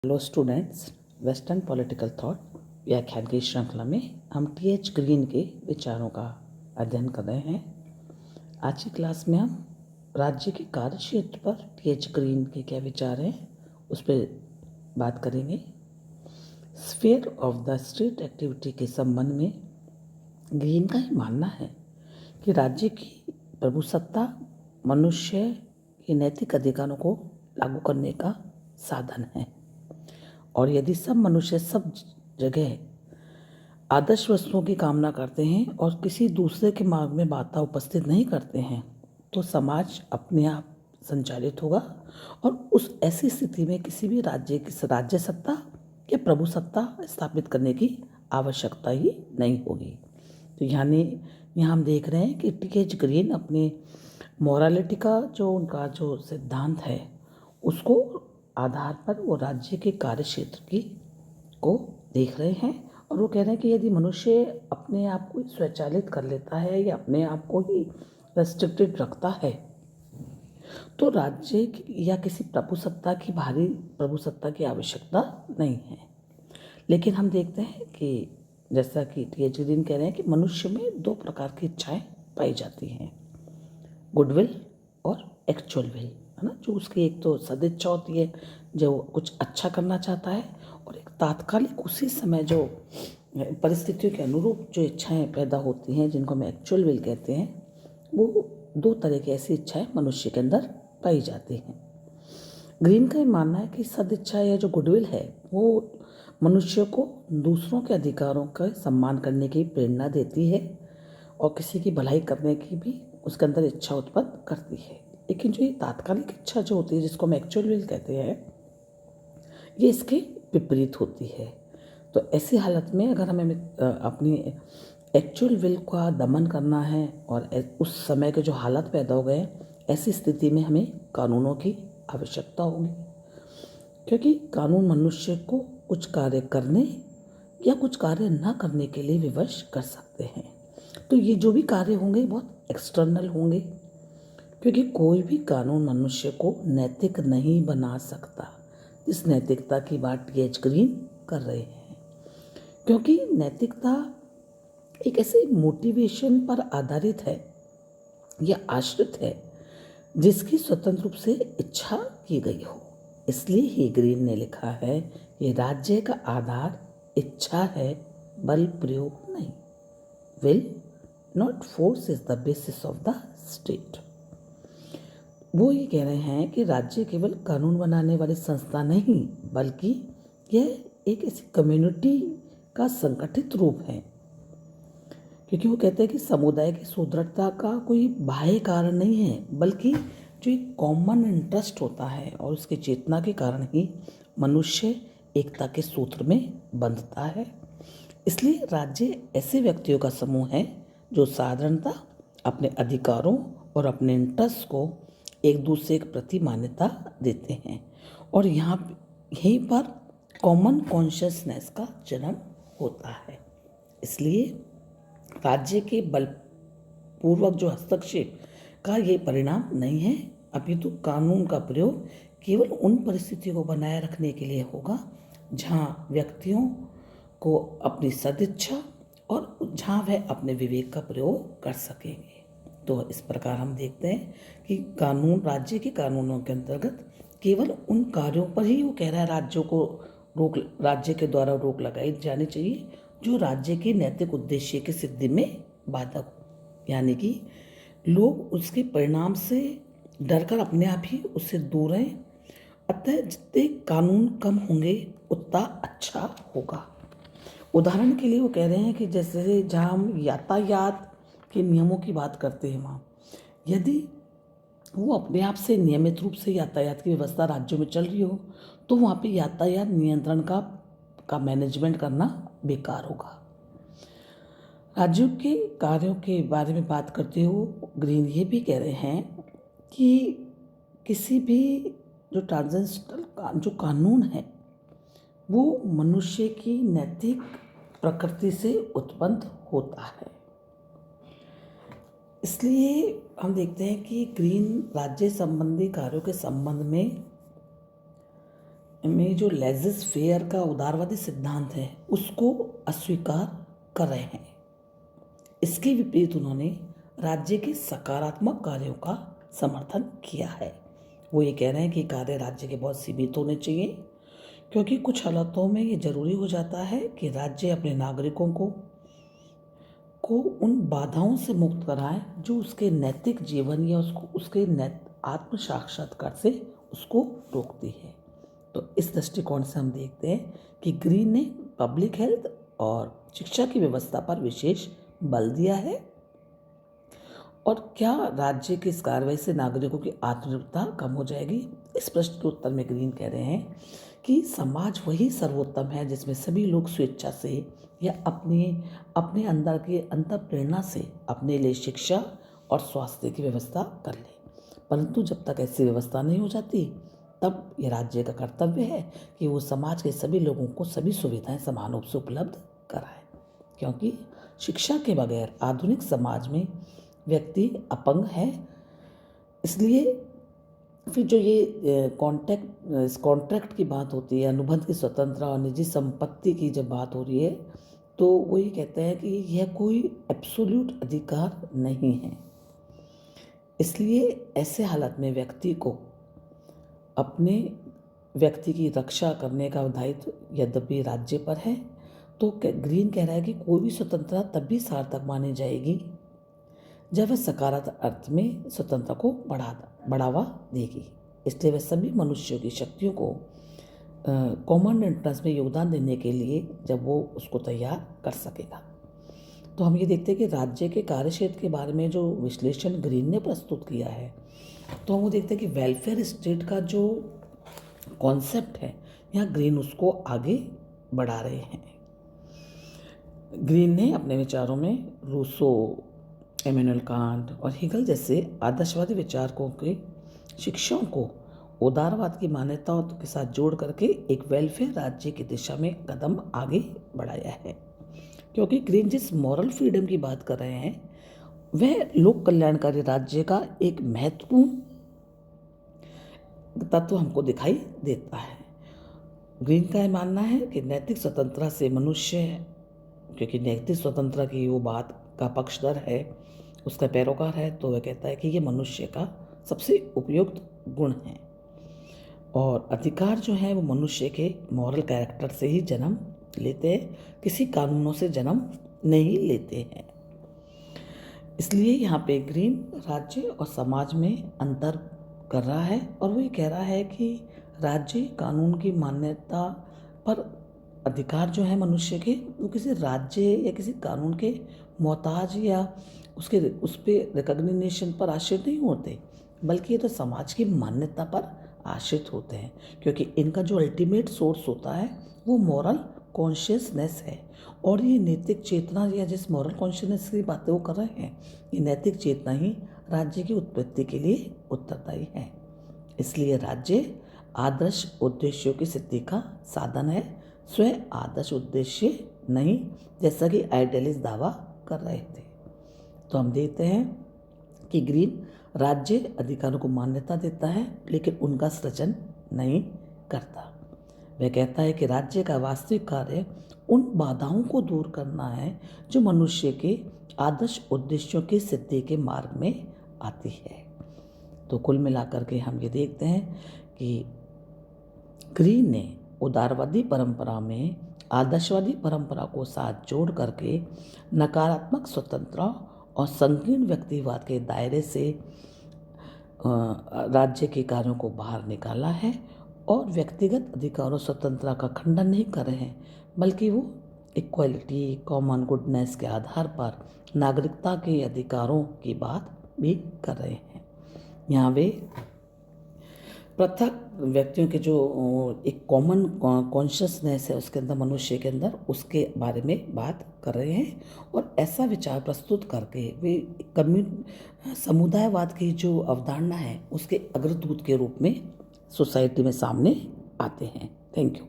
Hello students, western political thought व्याख्यान की श्रृंखला में हम टी.एच. ग्रीन के विचारों का अध्ययन कर रहे हैं। आज की क्लास में हम राज्य के कार्य क्षेत्र पर टी.एच. ग्रीन के क्या विचार हैं उस पर बात करेंगे। Sphere of the state activity के संबंध में ग्रीन का ही मानना है कि राज्य की प्रभुसत्ता मनुष्य के नैतिक अधिकारों को लागू करने का साधन है, और यदि सब मनुष्य सब जगह आदर्श वस्तुओं की कामना करते हैं और किसी दूसरे के मार्ग में बाधा उपस्थित नहीं करते हैं तो समाज अपने आप संचालित होगा, और उस ऐसी स्थिति में किसी भी राज्य की राज्य सत्ता या प्रभु सत्ता स्थापित करने की आवश्यकता ही नहीं होगी। तो यहाँ हम देख रहे हैं कि टी.एच. ग्रीन अपने मोरालिटी का उनका जो सिद्धांत है उसको आधार पर वो राज्य के कार्य क्षेत्र को देख रहे हैं, और वो कह रहे हैं कि यदि मनुष्य अपने आप को स्वचालित कर लेता है या अपने आप को ही रेस्ट्रिक्टेड रखता है तो राज्य या किसी भारी प्रभुसत्ता की आवश्यकता नहीं है। लेकिन हम देखते हैं कि जैसा कि टी.एच. ग्रीन कह रहे हैं कि मनुष्य में दो प्रकार की इच्छाएं पाई जाती हैं, गुडविल और एक्चुअल विल, है ना। जो उसकी एक तो सदिच्छा होती है जो कुछ अच्छा करना चाहता है, और एक तात्कालिक उसी समय जो परिस्थितियों के अनुरूप जो इच्छाएं पैदा होती हैं जिनको हम एक्चुअल विल कहते हैं, वो दो तरह की ऐसी इच्छाएं मनुष्य के अंदर पाई जाती हैं। ग्रीन का ये मानना है कि सदिच्छा या जो गुडविल है वो मनुष्य को दूसरों के अधिकारों का सम्मान करने की प्रेरणा देती है और किसी की भलाई करने की भी उसके अंदर इच्छा उत्पन्न करती है। लेकिन जो ये तात्कालिक इच्छा जो होती है जिसको हम एक्चुअल विल कहते हैं, ये इसके विपरीत होती है। तो ऐसी हालत में अगर हमें अपनी एक्चुअल विल का दमन करना है और उस समय के जो हालात पैदा हो गए, ऐसी स्थिति में हमें कानूनों की आवश्यकता होगी, क्योंकि कानून मनुष्य को कुछ कार्य करने या कुछ कार्य न करने के लिए विवश कर सकते हैं। तो ये जो भी कार्य होंगे बहुत एक्सटर्नल होंगे, क्योंकि कोई भी कानून मनुष्य को नैतिक नहीं बना सकता। इस नैतिकता की बात टी.एच. ग्रीन कर रहे हैं, क्योंकि नैतिकता एक ऐसे मोटिवेशन पर आधारित है या आश्रित है जिसकी स्वतंत्र रूप से इच्छा की गई हो। इसलिए ही ग्रीन ने लिखा है कि राज्य का आधार इच्छा है, बल प्रयोग नहीं। Will not force is the basis of the state. वो ये कह रहे हैं कि राज्य केवल कानून बनाने वाली संस्था नहीं, बल्कि यह एक ऐसी कम्युनिटी का संगठित रूप है, क्योंकि वो कहते हैं कि समुदाय की सुदृढ़ता का कोई बाह्य कारण नहीं है, बल्कि जो एक कॉमन इंटरेस्ट होता है और उसकी चेतना के कारण ही मनुष्य एकता के सूत्र में बंधता है। इसलिए राज्य ऐसे व्यक्तियों का समूह है जो साधारणतः अपने अधिकारों और अपने इंटरेस्ट को एक दूसरे के प्रति मान्यता देते हैं, और यहीं पर कॉमन कॉन्शियसनेस का जन्म होता है। इसलिए राज्य के बलपूर्वक जो हस्तक्षेप का ये परिणाम नहीं है, अपितु कानून का प्रयोग केवल उन परिस्थितियों को बनाए रखने के लिए होगा जहाँ व्यक्तियों को अपनी सदिच्छा और जहाँ वह अपने विवेक का प्रयोग कर सकेंगे। तो इस प्रकार हम देखते हैं कि कानून राज्य के कानूनों के अंतर्गत केवल उन कार्यों पर ही वो कह रहा है राज्य के द्वारा रोक लगाई जानी चाहिए जो राज्य के नैतिक उद्देश्य की सिद्धि में बाधक हो, यानी कि लोग उसके परिणाम से डरकर अपने आप ही उससे दूर रहें। अतः जितने कानून कम होंगे उतना अच्छा होगा। उदाहरण के लिए वो कह रहे हैं कि जैसे जहाँ हम यातायात के नियमों की बात करते हैं, वहाँ यदि वो अपने आप से नियमित रूप से यातायात की व्यवस्था राज्यों में चल रही हो तो वहाँ पे यातायात नियंत्रण का मैनेजमेंट करना बेकार होगा। राज्यों के कार्यों के बारे में बात करते हुए ग्रीन ये भी कह रहे हैं कि किसी भी जो ट्रांजेंशनल जो कानून है वो मनुष्य की नैतिक प्रकृति से उत्पन्न होता है। इसलिए हम देखते हैं कि ग्रीन राज्य संबंधी कार्यों के संबंध में में जो लेजिस फेयर का उदारवादी सिद्धांत है उसको अस्वीकार कर रहे हैं। इसके विपरीत उन्होंने राज्य के सकारात्मक कार्यों का समर्थन किया है। वो ये कह रहे हैं कि कार्य राज्य के बहुत सीमित होने चाहिए, क्योंकि कुछ हालातों में ये जरूरी हो जाता है कि राज्य अपने नागरिकों को उन बाधाओं से मुक्त कराए जो उसके नैतिक जीवन या उसके आत्म साक्षात्कार से उसको रोकती है। तो इस दृष्टिकोण से हम देखते हैं कि ग्रीन ने पब्लिक हेल्थ और शिक्षा की व्यवस्था पर विशेष बल दिया है। और क्या राज्य की इस कार्रवाई से नागरिकों की आत्मनिर्भरता कम हो जाएगी? इस प्रश्न के उत्तर में ग्रीन कह रहे हैं कि समाज वही सर्वोत्तम है जिसमें सभी लोग स्वेच्छा से या अपने अंदर की अंतःप्रेरणा से अपने लिए शिक्षा और स्वास्थ्य की व्यवस्था कर ले। परंतु जब तक ऐसी व्यवस्था नहीं हो जाती तब यह राज्य का कर्तव्य है कि वो समाज के सभी लोगों को सभी सुविधाएं समान रूप से उपलब्ध कराए, क्योंकि शिक्षा के बगैर आधुनिक समाज में व्यक्ति अपंग है। इसलिए फिर जो ये कॉन्ट्रैक्ट की बात होती है, अनुबंध की स्वतंत्रता और निजी संपत्ति की जब बात हो रही है, तो वो ये कहते हैं कि यह कोई एब्सोल्यूट अधिकार नहीं है। इसलिए ऐसे हालत में व्यक्ति को अपने व्यक्ति की रक्षा करने का दायित्व यद्यपि राज्य पर है, तो ग्रीन कह रहा है कि कोई भी स्वतंत्रता तब भी सार्थक मानी जाएगी जब वह सकारात्मक अर्थ में स्वतंत्रता को बढ़ावा देगी। इसलिए वह सभी मनुष्यों की शक्तियों को कॉमन इंटरेस्ट में योगदान देने के लिए जब वो उसको तैयार कर सकेगा। तो हम ये देखते हैं कि राज्य के कार्यक्षेत्र के बारे में जो विश्लेषण ग्रीन ने प्रस्तुत किया है, तो हम वो देखते हैं कि वेलफेयर स्टेट का जो कॉन्सेप्ट है, यहाँ ग्रीन उसको आगे बढ़ा रहे हैं। ग्रीन ने अपने विचारों में रूसो, इमैनुअल कांट और हेगल जैसे आदर्शवादी विचारकों के शिक्षाओं को उदारवाद की मान्यताओं के साथ जोड़ करके एक वेलफेयर राज्य की दिशा में कदम आगे बढ़ाया है। क्योंकि ग्रीन जिस मॉरल फ्रीडम की बात कर रहे हैं वह लोक कल्याणकारी राज्य का एक महत्वपूर्ण तत्व हमको दिखाई देता है। ग्रीन का यह मानना है कि नैतिक स्वतंत्रता से मनुष्य, क्योंकि नैतिक स्वतंत्रता की वो बात का पक्षधर है, उसका पैरोकार है, तो वह कहता है कि ये मनुष्य का सबसे उपयुक्त गुण है और अधिकार जो है वो मनुष्य के मॉरल कैरेक्टर से ही जन्म लेते हैं, किसी कानूनों से जन्म नहीं लेते हैं। इसलिए यहाँ पे ग्रीन राज्य और समाज में अंतर कर रहा है और वो ये कह रहा है कि राज्य कानून की मान्यता पर अधिकार जो है मनुष्य के, वो किसी राज्य या किसी कानून के मोहताज या उस पर रिकॉग्निशन पर आश्रित नहीं होते, बल्कि ये तो समाज की मान्यता पर आश्रित होते हैं, क्योंकि इनका जो अल्टीमेट सोर्स होता है वो मॉरल कॉन्शियसनेस है। और ये नैतिक चेतना या जिस मॉरल कॉन्शियसनेस की बातें वो कर रहे हैं, ये नैतिक चेतना ही राज्य की उत्पत्ति के लिए उत्तरदायी है। इसलिए राज्य आदर्श उद्देश्यों की सिद्धि का साधन है, स्वयं आदर्श उद्देश्य नहीं, जैसा कि आइडियलिस्ट दावा कर रहे थे। तो हम देखते हैं कि ग्रीन राज्य अधिकारों को मान्यता देता है लेकिन उनका सृजन नहीं करता। वह कहता है कि राज्य का वास्तविक कार्य उन बाधाओं को दूर करना है जो मनुष्य के आदर्श उद्देश्यों की सिद्धि के मार्ग में आती है। तो कुल मिलाकर के हम ये देखते हैं कि ग्रीन ने उदारवादी परंपरा में आदर्शवादी परंपरा को साथ जोड़ करके नकारात्मक स्वतंत्रता और संकीर्ण व्यक्तिवाद के दायरे से राज्य के कार्यों को बाहर निकाला है और व्यक्तिगत अधिकारों स्वतंत्रता का खंडन नहीं कर रहे हैं, बल्कि वो इक्वालिटी, कॉमन गुडनेस के आधार पर नागरिकता के अधिकारों की बात भी कर रहे हैं। यहाँ वे पृथक व्यक्तियों के जो एक कॉमन कॉन्शियसनेस है उसके अंदर, मनुष्य के अंदर, उसके बारे में बात कर रहे हैं और ऐसा विचार प्रस्तुत करके वे समुदायवाद की जो अवधारणा है उसके अग्रदूत के रूप में सोसाइटी में सामने आते हैं। Thank you.